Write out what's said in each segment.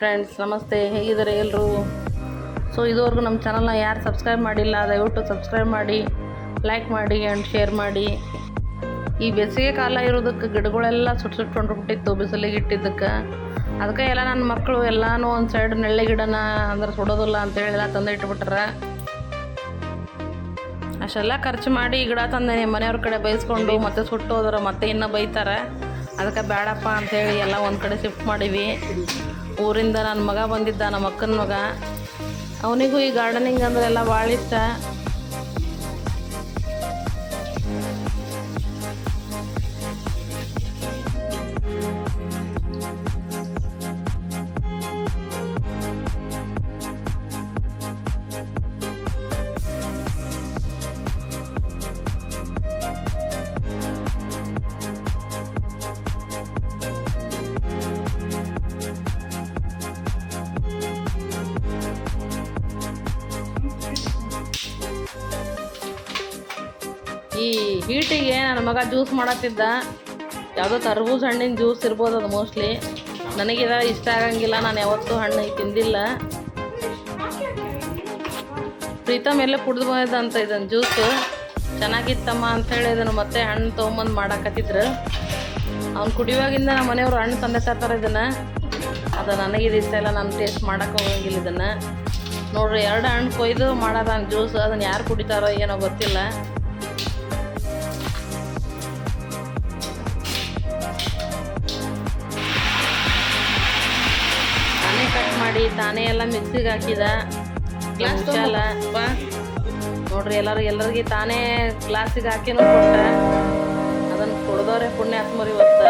Friends, ನಮಸ್ತೆ. ಹೇಗಿದ್ದಾರೆ ಎಲ್ಲರೂ? ಸೊ ಇದುವರೆಗೂ ನಮ್ಮ ಚಾನಲ್ನ ಯಾರು ಸಬ್ಸ್ಕ್ರೈಬ್ ಮಾಡಿಲ್ಲ ದಯವಿಟ್ಟು ಸಬ್ಸ್ಕ್ರೈಬ್ ಮಾಡಿ, ಲೈಕ್ ಮಾಡಿ ಆ್ಯಂಡ್ ಶೇರ್ ಮಾಡಿ. ಈ ಬೇಸಿಗೆ ಕಾಲ ಇರೋದಕ್ಕೆ ಗಿಡಗಳೆಲ್ಲ ಸುಟ್ಕೊಂಡು ಬಿಟ್ಟಿತ್ತು ಬಿಸಿಲಿಗೆ ಇಟ್ಟಿದ್ದಕ್ಕೆ. ಅದಕ್ಕೆ ಎಲ್ಲ ನನ್ನ ಮಕ್ಕಳು ಎಲ್ಲನೂ ಒಂದು ಸೈಡ್ ನೆಳ್ಳೆ ಗಿಡನ ಅಂದ್ರೆ ಸುಡೋದಿಲ್ಲ ಅಂತೇಳಿ ಎಲ್ಲ ತಂದು ಇಟ್ಬಿಟ್ರೆ. ಅಷ್ಟೆಲ್ಲ ಖರ್ಚು ಮಾಡಿ ಗಿಡ ತಂದೇನೆ, ಮನೆಯವ್ರ ಕಡೆ ಬೈಸ್ಕೊಂಡು ಮತ್ತೆ ಸುಟ್ಟು ಹೋದ್ರೆ ಮತ್ತೆ ಇನ್ನೂ ಬೈತಾರೆ. ಅದಕ್ಕೆ ಬೇಡಪ್ಪ ಅಂಥೇಳಿ ಎಲ್ಲ ಒಂದು ಕಡೆ ಶಿಫ್ಟ್ ಮಾಡೀವಿ. ಊರಿಂದ ನನ್ನ ಮಗ ಬಂದಿದ್ದ, ನಮ್ಮ ಅಕ್ಕನ ಮಗ. ಅವನಿಗೂ ಈ ಗಾರ್ಡನಿಂಗ್ ಅಂದರೆ ಎಲ್ಲ ಭಾಳ ಇಷ್ಟ. ಈ ಹೀಟಿಗೆ ನನ್ನ ಮಗ ಜ್ಯೂಸ್ ಮಾಡತ್ತಿದ್ದ. ಯಾವುದೋ ತರಬೂಜ ಹಣ್ಣಿನ ಜ್ಯೂಸ್ ಇರ್ಬೋದು ಅದು ಮೋಸ್ಟ್ಲಿ. ನನಗಿದ ಇಷ್ಟ ಆಗಂಗಿಲ್ಲ, ನಾನು ಯಾವತ್ತೂ ಹಣ್ಣು ತಿಂದಿಲ್ಲ. ಪ್ರೀತಮ್ ಎಲ್ಲೇ ಕುಡ್ದು ಬಂದಿದ್ದಂತ ಇದನ್ನು ಜ್ಯೂಸು ಚೆನ್ನಾಗಿತ್ತಮ್ಮ ಅಂಥೇಳಿ ಇದನ್ನು ಮತ್ತೆ ಹಣ್ಣು ತೊಗೊಂಬಂದು ಮಾಡಾಕತ್ತಿದ್ರು. ಅವ್ನು ಕುಡಿಯುವಾಗಿಂದ ನಮ್ಮ ಮನೆಯವರು ಹಣ್ಣು ತಂದೆ ತರ್ತಾರೆ ಇದನ್ನು. ಅದು ನನಗಿದು ಇಷ್ಟ ಇಲ್ಲ, ನಾನು ಟೇಸ್ಟ್ ಮಾಡೋಕೆ ಹೋಗಂಗಿಲ್ಲ ಇದನ್ನು. ನೋಡ್ರಿ, 2 ಹಣ್ಣು ಕೊಯ್ದು ಮಾಡೋದ ಜ್ಯೂಸ್. ಅದನ್ನು ಯಾರು ಕುಡಿತಾರೋ ಏನೋ ಗೊತ್ತಿಲ್ಲ. ತಾನೇ ಕಟ್ ಮಾಡಿ ತಾನೇ ಎಲ್ಲ ಮಿಕ್ಸಿಗೆ ಹಾಕಿದ. ಅಲ್ಲ ನೋಡ್ರಿ, ಎಲ್ಲರಿಗೆ ತಾನೇ ಗ್ಲಾಸಿಗೆ ಹಾಕಿನೂ ಕೊಟ್ಟ. ಅದನ್ನು ಕುಡ್ದವ್ರೆ ಪುಣ್ಯ ಆತ್ಮರಿ ಇವತ್ತು.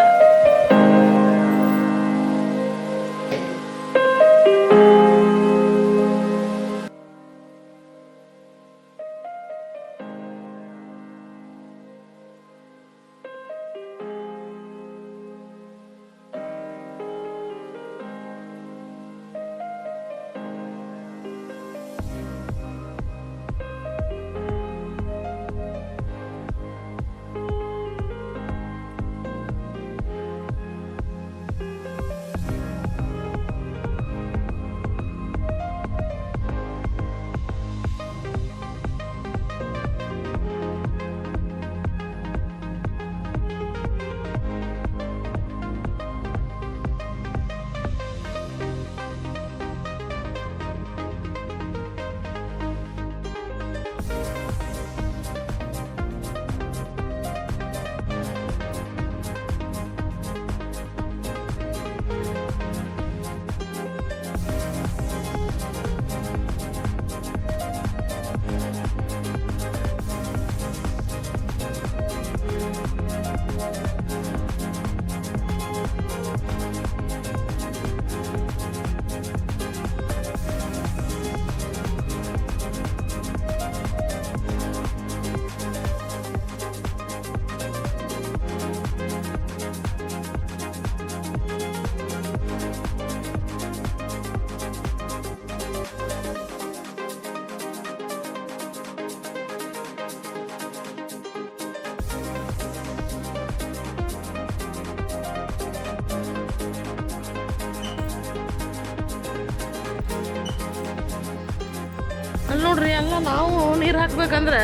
ಅಲ್ಲಿ ನೋಡ್ರಿ, ಎಲ್ಲ ನಾವು ನೀರು ಹಾಕ್ಬೇಕಂದ್ರೆ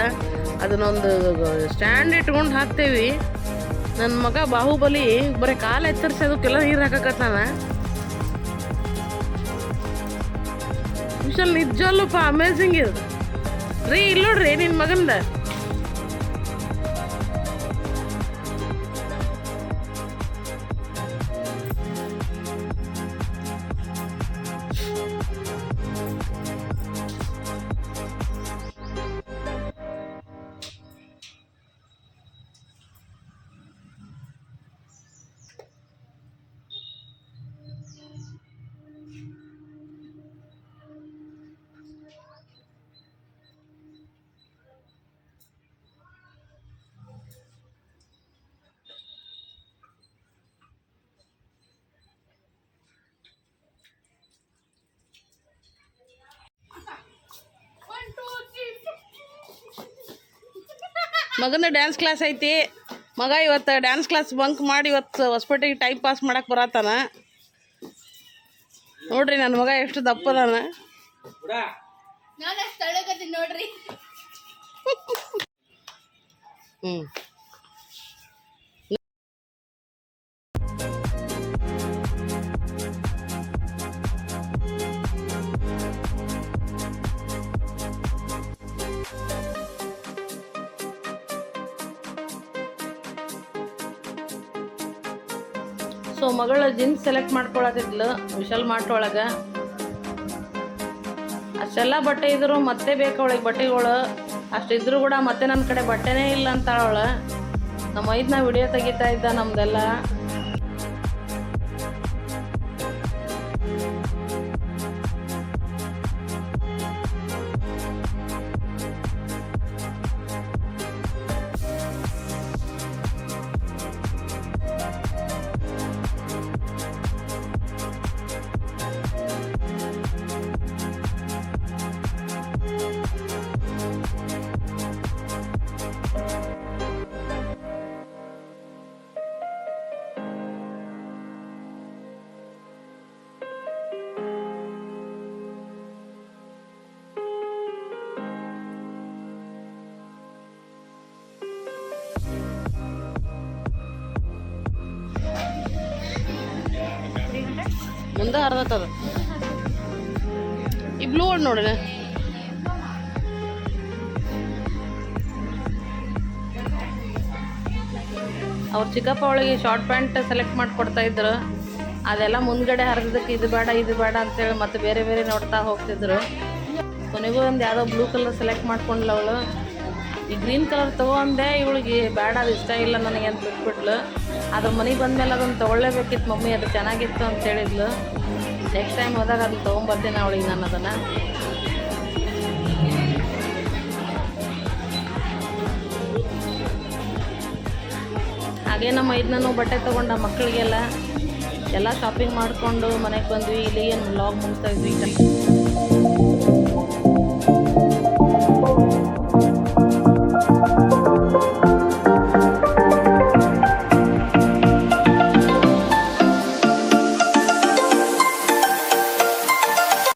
ಅದನ್ನೊಂದು ಸ್ಟ್ಯಾಂಡ್ ಇಟ್ಕೊಂಡು ಹಾಕ್ತೇವಿ. ನನ್ನ ಮಗ ಬಾಹುಬಲಿ ಬರೀ ಕಾಲು ಎತ್ತರಿಸಿ ಅದಕ್ಕೆಲ್ಲ ನೀರು ಹಾಕಕತ್ತಾನ. ವಿಶಾಲ್ ನಿಜಲ್ಲಪ್ಪ ಅಮೇಝಿಂಗ್ ಇದು ರೀ. ಇಲ್ಲಿ ನೋಡ್ರಿ ನಿನ್ನ ಮಗಂದ ಮಗನ ಡ್ಯಾನ್ಸ್ ಕ್ಲಾಸ್ ಐತಿ. ಮಗ ಇವತ್ತು ಡ್ಯಾನ್ಸ್ ಕ್ಲಾಸ್ ಬಂಕ್ ಮಾಡಿ ಇವತ್ತು ಹೊಸಪೇಟೆಗೆ ಟೈಮ್ ಪಾಸ್ ಮಾಡಕ್ಕೆ ಬರತ್ತಾನ. ನೋಡ್ರಿ ನನ್ನ ಮಗ ಎಷ್ಟು ದಪ್ಪದಾನ. ನೋಡ್ರಿ ಸೊ ಮಗಳ ಜೀನ್ಸ್ ಸೆಲೆಕ್ಟ್ ಮಾಡ್ಕೊಳತಿದ್ಲು ವಿಶಾಲ್ ಮಾರ್ಟ್ ಒಳಗೆ. ಅಷ್ಟೆಲ್ಲ ಬಟ್ಟೆ ಇದ್ರು ಮತ್ತೆ ಬೇಕು ಅವಳಿಗೆ ಬಟ್ಟೆಗಳು. ಅಷ್ಟಿದ್ರು ಕೂಡ ಮತ್ತೆ ನನ್ನ ಕಡೆ ಬಟ್ಟೆನೇ ಇಲ್ಲ ಅಂತಾಳವಳು. ನಮ್ಮ ಐದನ್ನ ವಿಡಿಯೋ ತೆಗಿತಾ ಇದ್ದ ನಮ್ದೆಲ್ಲ. ಮುಂದೆ ಹರಿದತ್ತದ ಈ ಬ್ಲೂ ಒಂದು ನೋಡ್ರಿ. ಅವ್ರ ಚಿಕ್ಕಪ್ಪ ಅವಳಿಗೆ ಶಾರ್ಟ್ ಪ್ಯಾಂಟ್ ಸೆಲೆಕ್ಟ್ ಮಾಡಿಕೊಡ್ತಾ ಇದ್ರು. ಅದೆಲ್ಲ ಮುಂದ್ಗಡೆ ಹರಿದಕ್ಕೆ ಇದು ಬೇಡ ಅಂತೇಳಿ ಮತ್ತೆ ಬೇರೆ ಬೇರೆ ನೋಡ್ತಾ ಹೋಗ್ತಿದ್ರು. ಕೊನೆಗೂ ಒಂದು ಯಾವುದೋ ಬ್ಲೂ ಕಲರ್ ಸೆಲೆಕ್ಟ್ ಮಾಡ್ಕೊಂಡ್ಲ ಅವಳು. ಈ ಗ್ರೀನ್ ಕಲರ್ ತೊಗೊಂಡೆ, ಇವಳಿಗೆ ಬೇಡ ಅದು ಇಷ್ಟ ಇಲ್ಲ ನನಗೆ ಅಂತ ಬಿಟ್ಬಿಟ್ಲು. ಅದ್ರ ಮನೆಗೆ ಬಂದಮೇಲೆ ಅದನ್ನು ತೊಗೊಳ್ಳೇಬೇಕಿತ್ತು ಮಮ್ಮಿ, ಅದು ಚೆನ್ನಾಗಿತ್ತು ಅಂತ ಹೇಳಿದ್ಲು. ನೆಕ್ಸ್ಟ್ ಟೈಮ್ ಹೋದಾಗ ಅದನ್ನು ತೊಗೊಂಬರ್ತೀನಿ ಅವಳಿಗೆ ನಾನು ಅದನ್ನು. ಹಾಗೆ ನಮ್ಮ ಐದನೂ ಬಟ್ಟೆ ತೊಗೊಂಡ ಮಕ್ಕಳಿಗೆಲ್ಲ ಶಾಪಿಂಗ್ ಮಾಡಿಕೊಂಡು ಮನೆಗೆ ಬಂದ್ವಿ. ಇಲ್ಲಿ ಏನು ವ್ಲಾಗ್ ಮುಗಿಸ್ತಾ ಇದ್ವಿ.